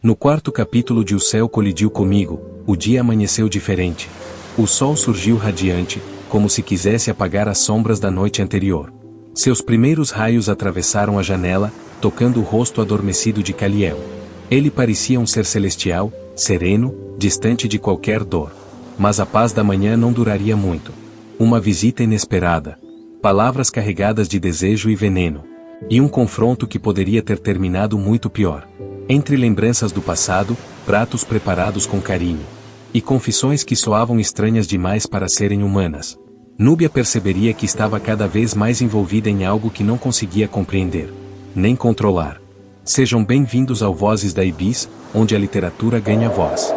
No quarto capítulo de O Céu Colidiu Comigo, o dia amanheceu diferente. O sol surgiu radiante, como se quisesse apagar as sombras da noite anterior. Seus primeiros raios atravessaram a janela, tocando o rosto adormecido de Caliel. Ele parecia um ser celestial, sereno, distante de qualquer dor. Mas a paz da manhã não duraria muito. Uma visita inesperada. Palavras carregadas de desejo e veneno. E um confronto que poderia ter terminado muito pior. Entre lembranças do passado, pratos preparados com carinho. E confissões que soavam estranhas demais para serem humanas. Núbia perceberia que estava cada vez mais envolvida em algo que não conseguia compreender, nem controlar. Sejam bem-vindos ao Vozes da Ibis, onde a literatura ganha voz.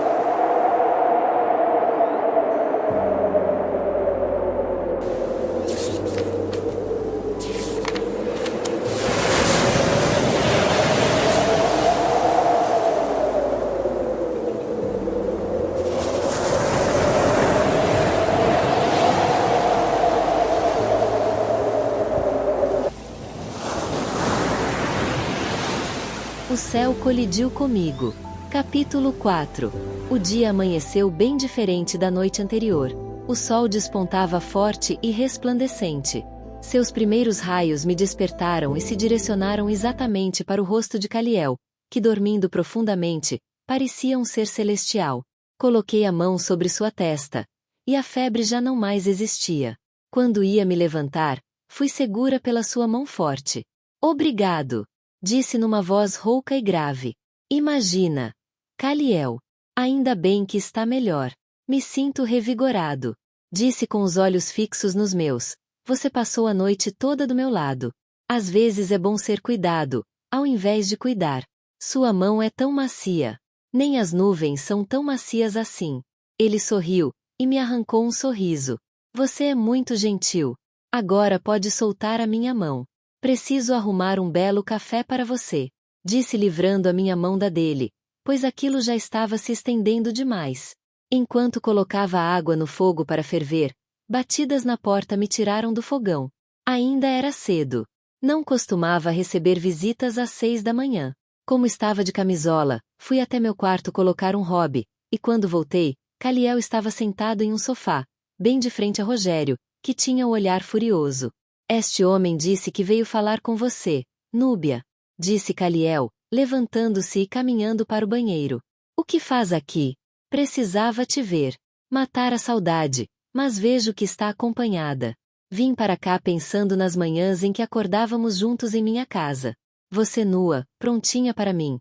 O céu colidiu comigo. Capítulo 4. O dia amanheceu bem diferente da noite anterior. O sol despontava forte e resplandecente. Seus primeiros raios me despertaram e se direcionaram exatamente para o rosto de Caliel, que dormindo profundamente, parecia um ser celestial. Coloquei a mão sobre sua testa. E a febre já não mais existia. Quando ia me levantar, fui segura pela sua mão forte. Obrigado! Disse numa voz rouca e grave. Imagina. Caliel. Ainda bem que está melhor. Me sinto revigorado. Disse com os olhos fixos nos meus. Você passou a noite toda do meu lado. Às vezes é bom ser cuidado, ao invés de cuidar. Sua mão é tão macia. Nem as nuvens são tão macias assim. Ele sorriu, e me arrancou um sorriso. Você é muito gentil. Agora pode soltar a minha mão. Preciso arrumar um belo café para você. Disse livrando a minha mão da dele, pois aquilo já estava se estendendo demais. Enquanto colocava a água no fogo para ferver, batidas na porta me tiraram do fogão. Ainda era cedo. Não costumava receber visitas às 6 da manhã. Como estava de camisola, fui até meu quarto colocar um hobby, e quando voltei, Caliel estava sentado em um sofá, bem de frente a Rogério, que tinha o olhar furioso. Este homem disse que veio falar com você, Núbia, disse Caliel, levantando-se e caminhando para o banheiro. O que faz aqui? Precisava te ver. Matar a saudade, mas vejo que está acompanhada. Vim para cá pensando nas manhãs em que acordávamos juntos em minha casa. Você nua, prontinha para mim.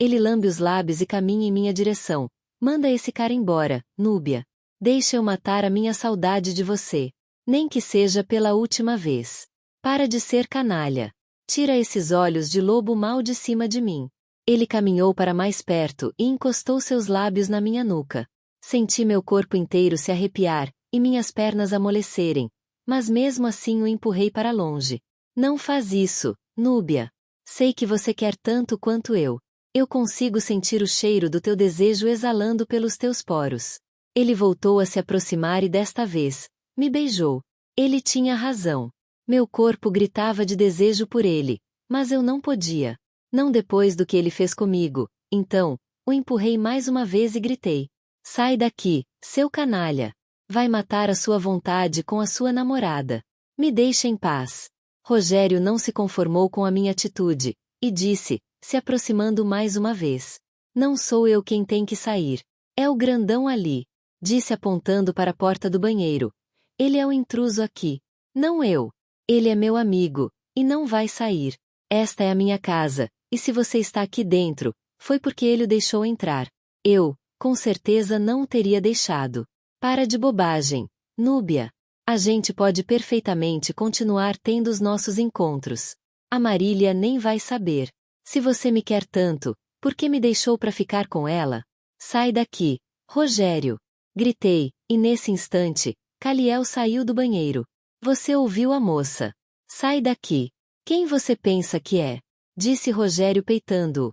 Ele lambe os lábios e caminha em minha direção. Manda esse cara embora, Núbia. Deixa eu matar a minha saudade de você. Nem que seja pela última vez. Para de ser canalha. Tira esses olhos de lobo mau de cima de mim. Ele caminhou para mais perto e encostou seus lábios na minha nuca. Senti meu corpo inteiro se arrepiar, e minhas pernas amolecerem, mas mesmo assim o empurrei para longe. Não faz isso, Núbia. Sei que você quer tanto quanto eu. Eu consigo sentir o cheiro do teu desejo exalando pelos teus poros. Ele voltou a se aproximar e desta vez, me beijou. Ele tinha razão. Meu corpo gritava de desejo por ele, mas eu não podia. Não depois do que ele fez comigo. Então, o empurrei mais uma vez e gritei. Sai daqui, seu canalha. Vai matar a sua vontade com a sua namorada. Me deixa em paz. Rogério não se conformou com a minha atitude, e disse, se aproximando mais uma vez. Não sou eu quem tem que sair. É o grandão ali. Disse apontando para a porta do banheiro. Ele é o intruso aqui. Não eu. Ele é meu amigo, e não vai sair. Esta é a minha casa, e se você está aqui dentro, foi porque ele o deixou entrar. Eu, com certeza não o teria deixado. Para de bobagem, Núbia. A gente pode perfeitamente continuar tendo os nossos encontros. A Marília nem vai saber. Se você me quer tanto, por que me deixou para ficar com ela? Sai daqui, Rogério. Gritei, e nesse instante, Caliel saiu do banheiro. Você ouviu a moça. Sai daqui. Quem você pensa que é? Disse Rogério peitando-o.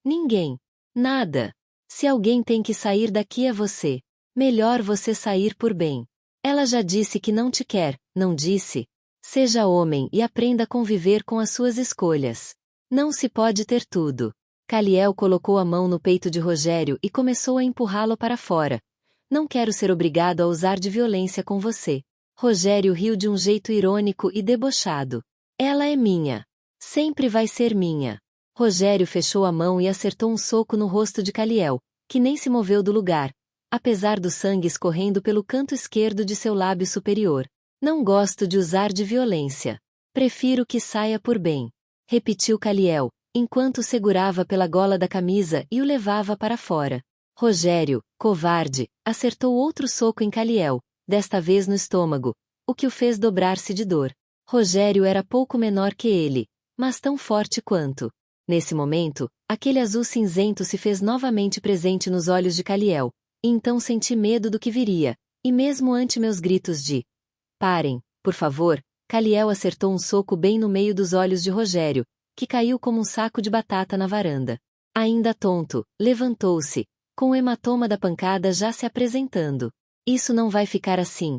Ninguém. Nada. Se alguém tem que sair daqui é você. Melhor você sair por bem. Ela já disse que não te quer, não disse? Seja homem e aprenda a conviver com as suas escolhas. Não se pode ter tudo. Caliel colocou a mão no peito de Rogério e começou a empurrá-lo para fora. Não quero ser obrigado a usar de violência com você. Rogério riu de um jeito irônico e debochado. Ela é minha. Sempre vai ser minha. Rogério fechou a mão e acertou um soco no rosto de Caliel, que nem se moveu do lugar, apesar do sangue escorrendo pelo canto esquerdo de seu lábio superior. Não gosto de usar de violência. Prefiro que saia por bem. Repetiu Caliel, enquanto segurava pela gola da camisa e o levava para fora. Rogério, covarde, acertou outro soco em Caliel, desta vez no estômago, o que o fez dobrar-se de dor. Rogério era pouco menor que ele, mas tão forte quanto. Nesse momento, aquele azul cinzento se fez novamente presente nos olhos de Caliel, e então senti medo do que viria, e mesmo ante meus gritos de "Parem, por favor", Caliel acertou um soco bem no meio dos olhos de Rogério, que caiu como um saco de batata na varanda. Ainda tonto, levantou-se, com o hematoma da pancada já se apresentando. Isso não vai ficar assim.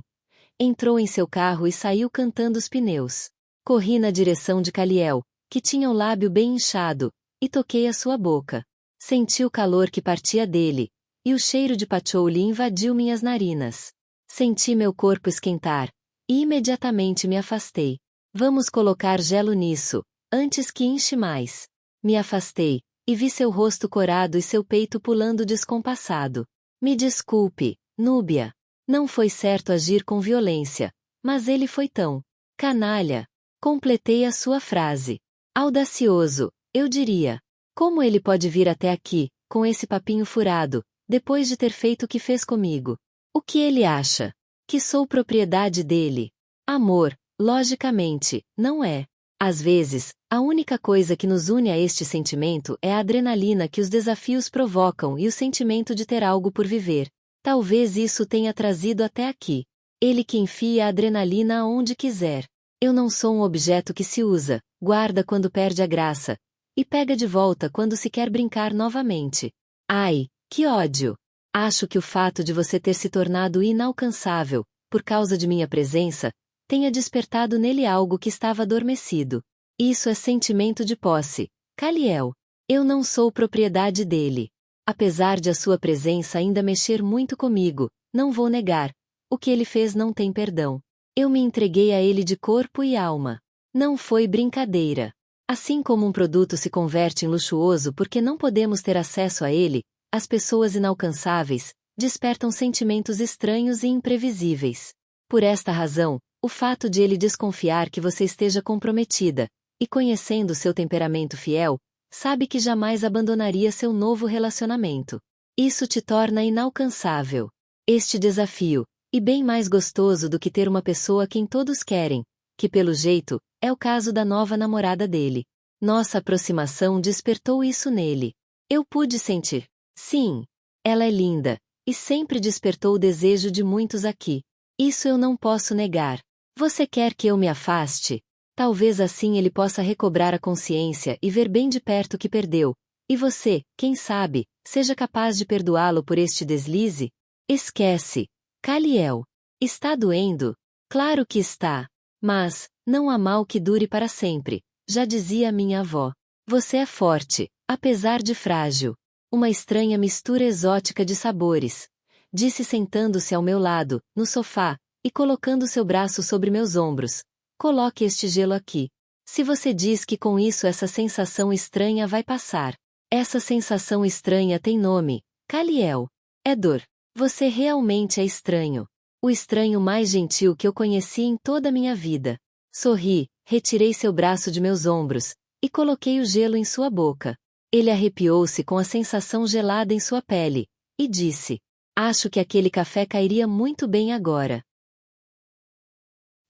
Entrou em seu carro e saiu cantando os pneus. Corri na direção de Caliel, que tinha o lábio bem inchado, e toquei a sua boca. Senti o calor que partia dele, e o cheiro de patchouli invadiu minhas narinas. Senti meu corpo esquentar, e imediatamente me afastei. Vamos colocar gelo nisso, antes que inche mais. Me afastei, e vi seu rosto corado e seu peito pulando descompassado. Me desculpe, Núbia. Não foi certo agir com violência, mas ele foi tão canalha. Completei a sua frase. Audacioso, eu diria. Como ele pode vir até aqui, com esse papinho furado, depois de ter feito o que fez comigo? O que ele acha? Que sou propriedade dele? Amor, logicamente, não é. Às vezes, a única coisa que nos une a este sentimento é a adrenalina que os desafios provocam e o sentimento de ter algo por viver. Talvez isso tenha trazido até aqui. Ele que enfia a adrenalina aonde quiser. Eu não sou um objeto que se usa, guarda quando perde a graça, e pega de volta quando se quer brincar novamente. Ai, que ódio! Acho que o fato de você ter se tornado inalcançável, por causa de minha presença, tenha despertado nele algo que estava adormecido. Isso é sentimento de posse. Caliel. Eu não sou propriedade dele. Apesar de a sua presença ainda mexer muito comigo, não vou negar. O que ele fez não tem perdão. Eu me entreguei a ele de corpo e alma. Não foi brincadeira. Assim como um produto se converte em luxuoso porque não podemos ter acesso a ele, as pessoas inalcançáveis despertam sentimentos estranhos e imprevisíveis. Por esta razão, o fato de ele desconfiar que você esteja comprometida, e conhecendo seu temperamento fiel, sabe que jamais abandonaria seu novo relacionamento. Isso te torna inalcançável. Este desafio, e bem mais gostoso do que ter uma pessoa quem todos querem, que pelo jeito, é o caso da nova namorada dele. Nossa aproximação despertou isso nele. Eu pude sentir. Sim, ela é linda, e sempre despertou o desejo de muitos aqui. Isso eu não posso negar. Você quer que eu me afaste? Talvez assim ele possa recobrar a consciência e ver bem de perto o que perdeu. E você, quem sabe, seja capaz de perdoá-lo por este deslize? Esquece. Caliel. Está doendo? Claro que está. Mas, não há mal que dure para sempre, já dizia minha avó. Você é forte, apesar de frágil. Uma estranha mistura exótica de sabores. Disse sentando-se ao meu lado, no sofá, e colocando seu braço sobre meus ombros. Coloque este gelo aqui. Se você diz que com isso essa sensação estranha vai passar. Essa sensação estranha tem nome. Caliel. É dor. Você realmente é estranho. O estranho mais gentil que eu conheci em toda a minha vida. Sorri, retirei seu braço de meus ombros, e coloquei o gelo em sua boca. Ele arrepiou-se com a sensação gelada em sua pele, e disse: Acho que aquele café cairia muito bem agora.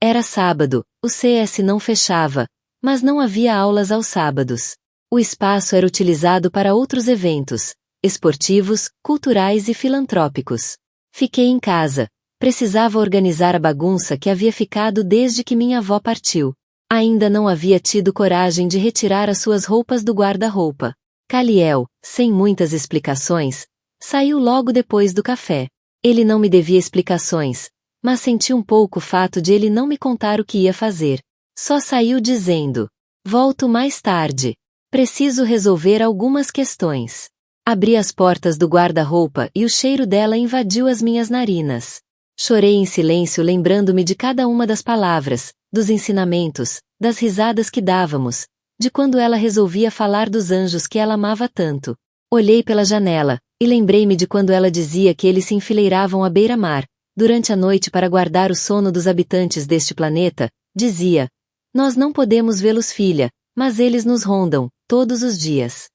Era sábado, o CS não fechava, mas não havia aulas aos sábados. O espaço era utilizado para outros eventos, esportivos, culturais e filantrópicos. Fiquei em casa. Precisava organizar a bagunça que havia ficado desde que minha avó partiu. Ainda não havia tido coragem de retirar as suas roupas do guarda-roupa. Caliel, sem muitas explicações, saiu logo depois do café. Ele não me devia explicações, mas senti um pouco o fato de ele não me contar o que ia fazer. Só saiu dizendo: Volto mais tarde. Preciso resolver algumas questões. Abri as portas do guarda-roupa e o cheiro dela invadiu as minhas narinas. Chorei em silêncio, lembrando-me de cada uma das palavras, dos ensinamentos, das risadas que dávamos, de quando ela resolvia falar dos anjos que ela amava tanto. Olhei pela janela, e lembrei-me de quando ela dizia que eles se enfileiravam à beira-mar, durante a noite para guardar o sono dos habitantes deste planeta. Dizia: nós não podemos vê-los, filha, mas eles nos rondam, todos os dias.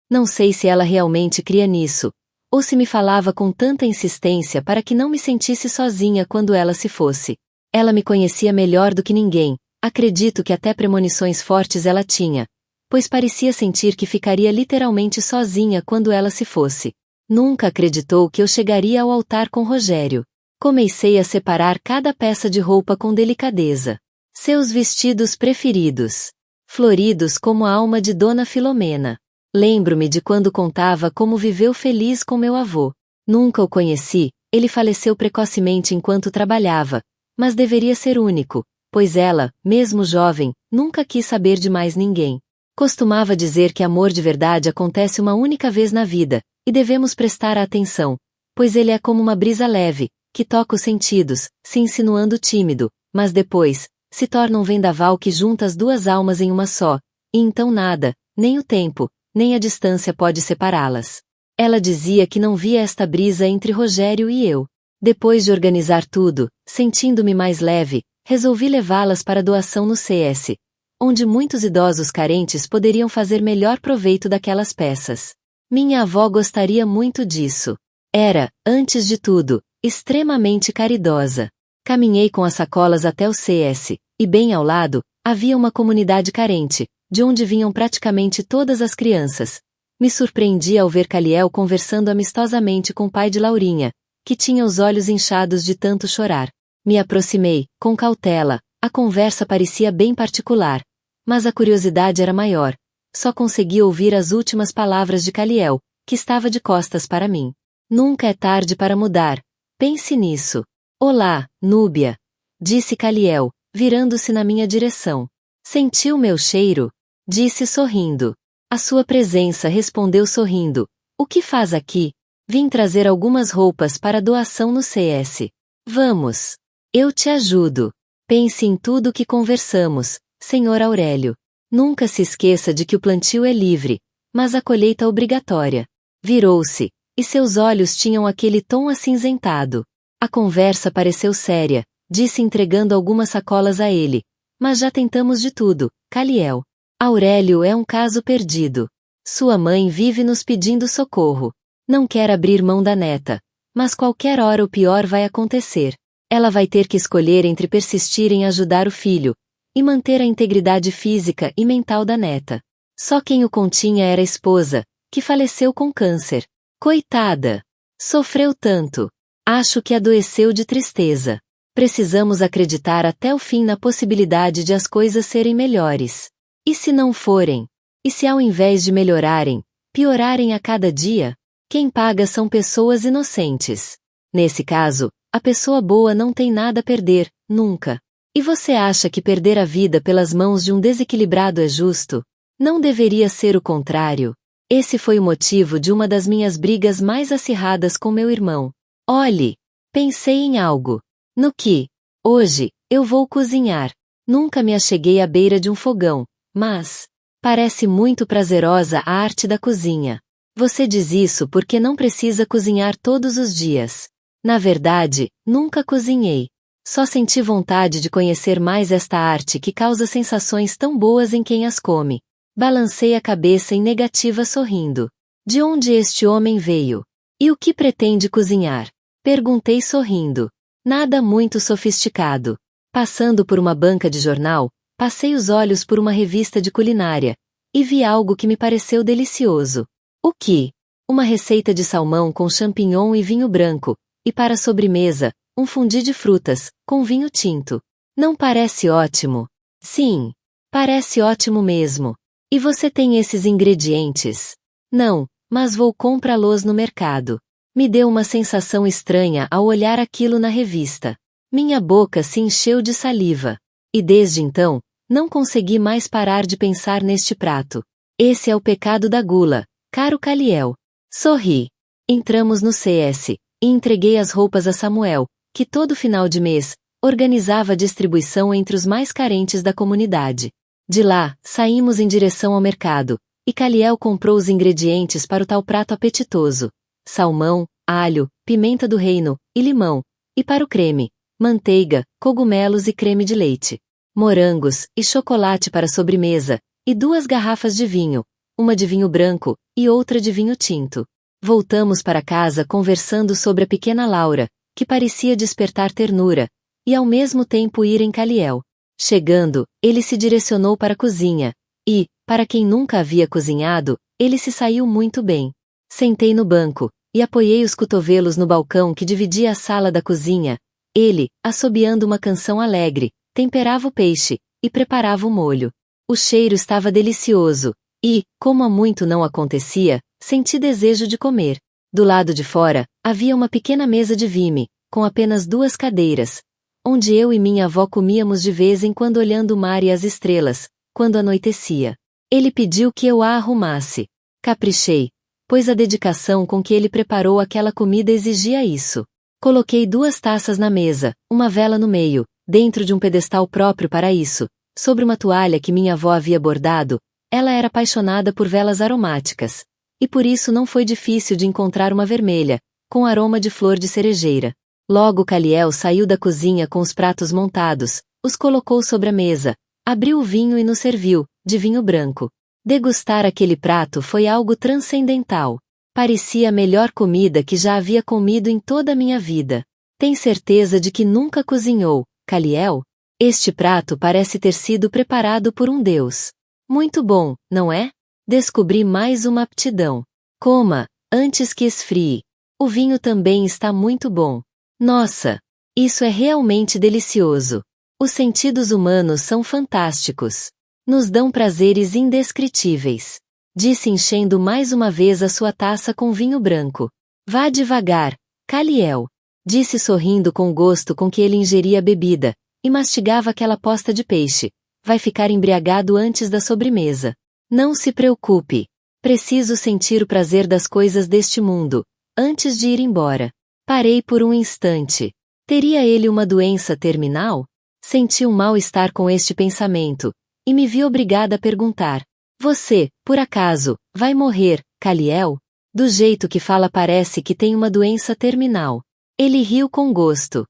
Não sei se ela realmente cria nisso, ou se me falava com tanta insistência para que não me sentisse sozinha quando ela se fosse. Ela me conhecia melhor do que ninguém, acredito que até premonições fortes ela tinha, pois parecia sentir que ficaria literalmente sozinha quando ela se fosse. Nunca acreditou que eu chegaria ao altar com Rogério. Comecei a separar cada peça de roupa com delicadeza. Seus vestidos preferidos, floridos como a alma de Dona Filomena. Lembro-me de quando contava como viveu feliz com meu avô. Nunca o conheci, ele faleceu precocemente enquanto trabalhava, mas deveria ser único, pois ela, mesmo jovem, nunca quis saber de mais ninguém. Costumava dizer que amor de verdade acontece uma única vez na vida, e devemos prestar atenção, pois ele é como uma brisa leve, que toca os sentidos, se insinuando tímido, mas depois se torna um vendaval que junta as duas almas em uma só, e então nada, nem o tempo, nem a distância pode separá-las. Ela dizia que não via esta brisa entre Rogério e eu. Depois de organizar tudo, sentindo-me mais leve, resolvi levá-las para doação no CS, onde muitos idosos carentes poderiam fazer melhor proveito daquelas peças. Minha avó gostaria muito disso. Era, antes de tudo, extremamente caridosa. Caminhei com as sacolas até o CS, e bem ao lado, havia uma comunidade carente, de onde vinham praticamente todas as crianças. Me surpreendi ao ver Caliel conversando amistosamente com o pai de Laurinha, que tinha os olhos inchados de tanto chorar. Me aproximei, com cautela, a conversa parecia bem particular, mas a curiosidade era maior. Só consegui ouvir as últimas palavras de Caliel, que estava de costas para mim. Nunca é tarde para mudar. Pense nisso. Olá, Núbia, disse Caliel, virando-se na minha direção. Sentiu meu cheiro? Disse sorrindo. A sua presença, respondeu sorrindo. O que faz aqui? Vim trazer algumas roupas para doação no CS. Vamos. Eu te ajudo. Pense em tudo que conversamos, Sr. Aurélio. Nunca se esqueça de que o plantio é livre, mas a colheita obrigatória. Virou-se, e seus olhos tinham aquele tom acinzentado. A conversa pareceu séria, disse entregando algumas sacolas a ele. Mas já tentamos de tudo, Caliel. Aurélio é um caso perdido. Sua mãe vive nos pedindo socorro. Não quer abrir mão da neta, mas qualquer hora o pior vai acontecer. Ela vai ter que escolher entre persistir em ajudar o filho e manter a integridade física e mental da neta. Só quem o continha era a esposa, que faleceu com câncer. Coitada! Sofreu tanto. Acho que adoeceu de tristeza. Precisamos acreditar até o fim na possibilidade de as coisas serem melhores. E se não forem? E se ao invés de melhorarem, piorarem a cada dia? Quem paga são pessoas inocentes. Nesse caso, a pessoa boa não tem nada a perder, nunca. E você acha que perder a vida pelas mãos de um desequilibrado é justo? Não deveria ser o contrário. Esse foi o motivo de uma das minhas brigas mais acirradas com meu irmão. Olhe, pensei em algo. No que? Hoje, eu vou cozinhar. Nunca me acheguei à beira de um fogão, mas parece muito prazerosa a arte da cozinha. Você diz isso porque não precisa cozinhar todos os dias. Na verdade, nunca cozinhei. Só senti vontade de conhecer mais esta arte que causa sensações tão boas em quem as come. Balancei a cabeça em negativa sorrindo. De onde este homem veio? E o que pretende cozinhar? Perguntei sorrindo. Nada muito sofisticado. Passando por uma banca de jornal, passei os olhos por uma revista de culinária e vi algo que me pareceu delicioso. O que? Uma receita de salmão com champignon e vinho branco, e para a sobremesa, um fondue de frutas, com vinho tinto. Não parece ótimo? Sim, parece ótimo mesmo. E você tem esses ingredientes? Não, mas vou comprá-los no mercado. Me deu uma sensação estranha ao olhar aquilo na revista. Minha boca se encheu de saliva. E desde então, não consegui mais parar de pensar neste prato. Esse é o pecado da gula, caro Caliel. Sorri. Entramos no CS, e entreguei as roupas a Samuel, que todo final de mês, organizava a distribuição entre os mais carentes da comunidade. De lá, saímos em direção ao mercado, e Caliel comprou os ingredientes para o tal prato apetitoso: salmão, alho, pimenta do reino, e limão, e para o creme, manteiga, cogumelos e creme de leite, morangos e chocolate para a sobremesa, e 2 garrafas de vinho, uma de vinho branco e outra de vinho tinto. Voltamos para casa conversando sobre a pequena Laura, que parecia despertar ternura, e ao mesmo tempo ir em Caliel. Chegando, ele se direcionou para a cozinha, e, para quem nunca havia cozinhado, ele se saiu muito bem. Sentei no banco, e apoiei os cotovelos no balcão que dividia a sala da cozinha. Ele, assobiando uma canção alegre, temperava o peixe, e preparava o molho. O cheiro estava delicioso, e, como há muito não acontecia, senti desejo de comer. Do lado de fora, havia uma pequena mesa de vime, com apenas 2 cadeiras, onde eu e minha avó comíamos de vez em quando olhando o mar e as estrelas, quando anoitecia. Ele pediu que eu a arrumasse. Caprichei, pois a dedicação com que ele preparou aquela comida exigia isso. Coloquei 2 taças na mesa, uma vela no meio, dentro de um pedestal próprio para isso, sobre uma toalha que minha avó havia bordado. Ela era apaixonada por velas aromáticas, e por isso não foi difícil de encontrar uma vermelha, com aroma de flor de cerejeira. Logo Caliel saiu da cozinha com os pratos montados, os colocou sobre a mesa, abriu o vinho e nos serviu, de vinho branco. Degustar aquele prato foi algo transcendental. Parecia a melhor comida que já havia comido em toda a minha vida. Tem certeza de que nunca cozinhou, Caliel? Este prato parece ter sido preparado por um deus. Muito bom, não é? Descobri mais uma aptidão. Coma, antes que esfrie. O vinho também está muito bom. Nossa! Isso é realmente delicioso. Os sentidos humanos são fantásticos. Nos dão prazeres indescritíveis. Disse enchendo mais uma vez a sua taça com vinho branco. Vá devagar, Caliel. Disse sorrindo com o gosto com que ele ingeria a bebida, e mastigava aquela posta de peixe. Vai ficar embriagado antes da sobremesa. Não se preocupe. Preciso sentir o prazer das coisas deste mundo, antes de ir embora. Parei por um instante. Teria ele uma doença terminal? Senti um mal-estar com este pensamento, e me vi obrigada a perguntar. Você, por acaso, vai morrer, Caliel? Do jeito que fala parece que tem uma doença terminal. Ele riu com gosto.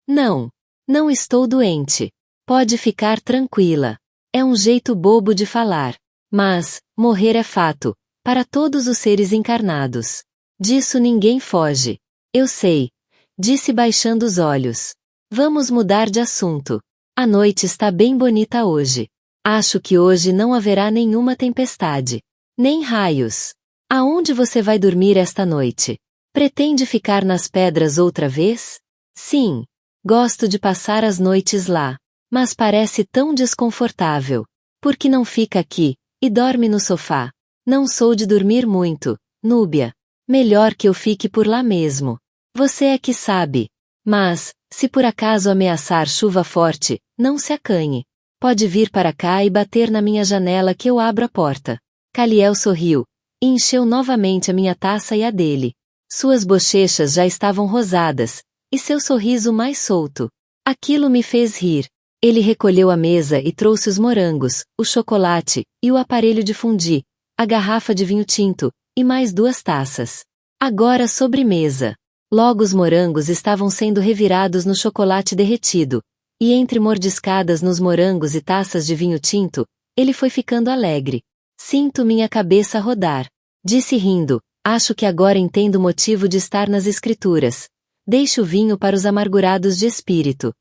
Não. Não estou doente. Pode ficar tranquila. É um jeito bobo de falar. Mas, morrer é fato, para todos os seres encarnados. Disso ninguém foge. Eu sei. Disse baixando os olhos. Vamos mudar de assunto. A noite está bem bonita hoje. Acho que hoje não haverá nenhuma tempestade. Nem raios. Aonde você vai dormir esta noite? Pretende ficar nas pedras outra vez? Sim. Gosto de passar as noites lá. Mas parece tão desconfortável. Por que não fica aqui, e dorme no sofá? Não sou de dormir muito, Núbia. Melhor que eu fique por lá mesmo. Você é que sabe. Mas, se por acaso ameaçar chuva forte, não se acanhe. Pode vir para cá e bater na minha janela que eu abro a porta. Caliel sorriu, e encheu novamente a minha taça e a dele. Suas bochechas já estavam rosadas, e seu sorriso mais solto. Aquilo me fez rir. Ele recolheu a mesa e trouxe os morangos, o chocolate, e o aparelho de fundir, a garrafa de vinho tinto, e mais 2 taças. Agora sobremesa. Logo os morangos estavam sendo revirados no chocolate derretido, e entre mordiscadas nos morangos e taças de vinho tinto, ele foi ficando alegre. Sinto minha cabeça rodar. Disse rindo, acho que agora entendo o motivo de estar nas escrituras. Deixe o vinho para os amargurados de espírito.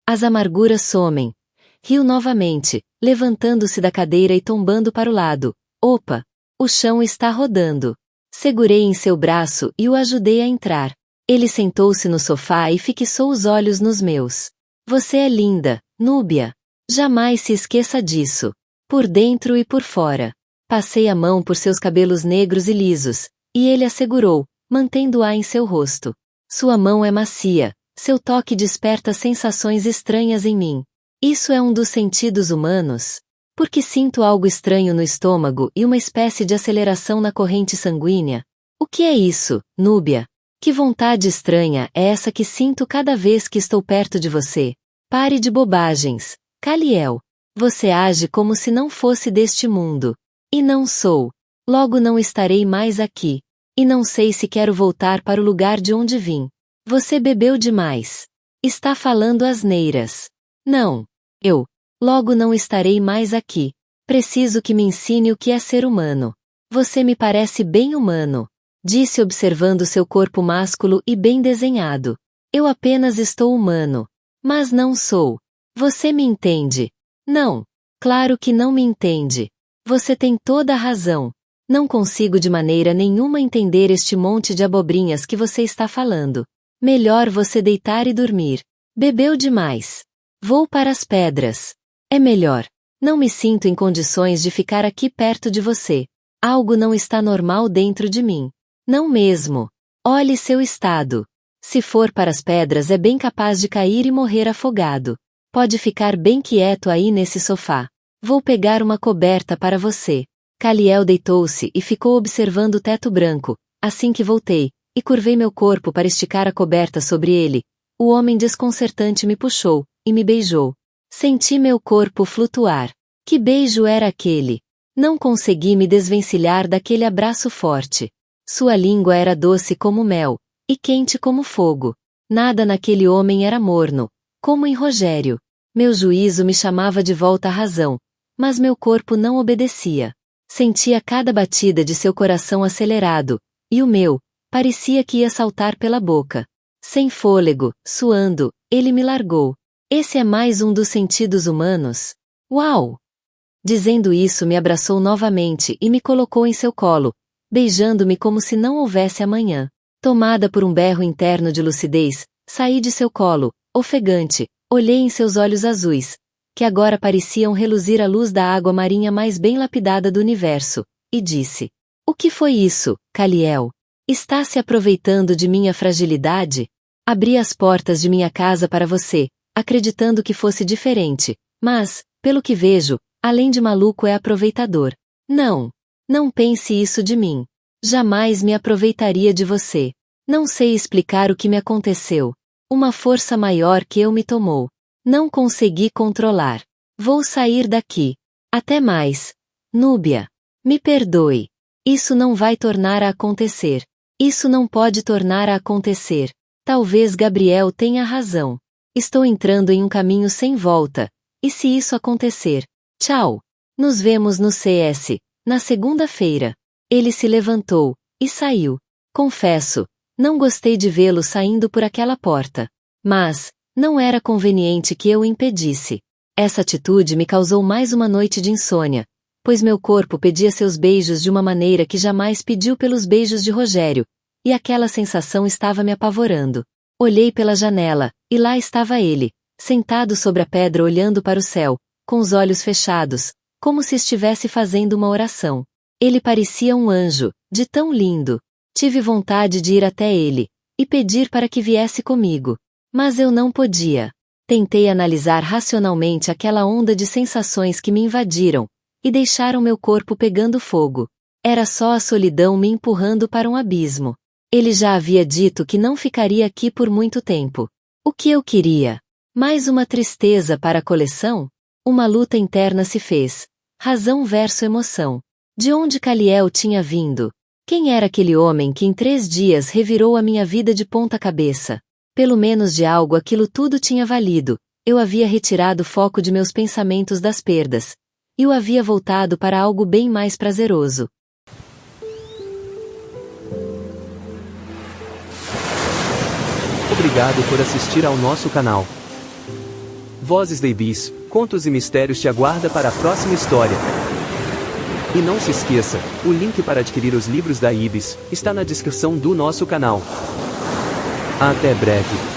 As amarguras somem. Riu novamente, levantando-se da cadeira e tombando para o lado. Opa! O chão está rodando. Segurei em seu braço e o ajudei a entrar. Ele sentou-se no sofá e fixou os olhos nos meus. Você é linda, Núbia. Jamais se esqueça disso. Por dentro e por fora. Passei a mão por seus cabelos negros e lisos, e ele a segurou, mantendo-a em seu rosto. Sua mão é macia, seu toque desperta sensações estranhas em mim. Isso é um dos sentidos humanos? Porque sinto algo estranho no estômago e uma espécie de aceleração na corrente sanguínea. O que é isso, Núbia? Que vontade estranha é essa que sinto cada vez que estou perto de você? Pare de bobagens, Caliel. Você age como se não fosse deste mundo. E não sou. Logo não estarei mais aqui. E não sei se quero voltar para o lugar de onde vim. Você bebeu demais. Está falando asneiras. Não. Logo não estarei mais aqui. Preciso que me ensine o que é ser humano. Você me parece bem humano, disse observando seu corpo másculo e bem desenhado. Eu apenas estou humano. Mas não sou. Você me entende? Não. Claro que não me entende. Você tem toda a razão. Não consigo de maneira nenhuma entender este monte de abobrinhas que você está falando. Melhor você deitar e dormir. Bebeu demais. Vou para as pedras. É melhor. Não me sinto em condições de ficar aqui perto de você. Algo não está normal dentro de mim. Não mesmo. Olhe seu estado. Se for para as pedras é bem capaz de cair e morrer afogado. Pode ficar bem quieto aí nesse sofá. Vou pegar uma coberta para você. Caliel deitou-se e ficou observando o teto branco. Assim que voltei, e curvei meu corpo para esticar a coberta sobre ele, o homem desconcertante me puxou e me beijou. Senti meu corpo flutuar. Que beijo era aquele? Não consegui me desvencilhar daquele abraço forte. Sua língua era doce como mel, e quente como fogo. Nada naquele homem era morno, como em Rogério. Meu juízo me chamava de volta à razão, mas meu corpo não obedecia. Sentia cada batida de seu coração acelerado, e o meu parecia que ia saltar pela boca. Sem fôlego, suando, ele me largou. Esse é mais um dos sentidos humanos? Uau! Dizendo isso me abraçou novamente e me colocou em seu colo, beijando-me como se não houvesse amanhã. Tomada por um berro interno de lucidez, saí de seu colo, ofegante, olhei em seus olhos azuis, que agora pareciam reluzir à luz da água marinha mais bem lapidada do universo, e disse: O que foi isso, Caliel? Está se aproveitando de minha fragilidade? Abri as portas de minha casa para você, acreditando que fosse diferente, mas, pelo que vejo, além de maluco é aproveitador. Não pense isso de mim. Jamais me aproveitaria de você. Não sei explicar o que me aconteceu. Uma força maior que eu me tomou. Não consegui controlar. Vou sair daqui. Até mais. Núbia. Me perdoe. Isso não vai tornar a acontecer. Isso não pode tornar a acontecer. Talvez Gabriel tenha razão. Estou entrando em um caminho sem volta. E se isso acontecer? Tchau. Nos vemos no CS, na segunda-feira. Ele se levantou e saiu. Confesso, não gostei de vê-lo saindo por aquela porta. Mas não era conveniente que eu o impedisse. Essa atitude me causou mais uma noite de insônia, pois meu corpo pedia seus beijos de uma maneira que jamais pediu pelos beijos de Rogério, e aquela sensação estava me apavorando. Olhei pela janela, e lá estava ele, sentado sobre a pedra olhando para o céu, com os olhos fechados, como se estivesse fazendo uma oração. Ele parecia um anjo, de tão lindo. Tive vontade de ir até ele, e pedir para que viesse comigo. Mas eu não podia. Tentei analisar racionalmente aquela onda de sensações que me invadiram, e deixaram meu corpo pegando fogo. Era só a solidão me empurrando para um abismo. Ele já havia dito que não ficaria aqui por muito tempo. O que eu queria? Mais uma tristeza para a coleção? Uma luta interna se fez. Razão versus emoção. De onde Caliel tinha vindo? Quem era aquele homem que em 3 dias revirou a minha vida de ponta cabeça? Pelo menos de algo aquilo tudo tinha valido. Eu havia retirado o foco de meus pensamentos das perdas. E o havia voltado para algo bem mais prazeroso. Obrigado por assistir ao nosso canal. Vozes da Ibis, Contos e Mistérios te aguarda para a próxima história. E não se esqueça, o link para adquirir os livros da Ibis está na descrição do nosso canal. Até breve.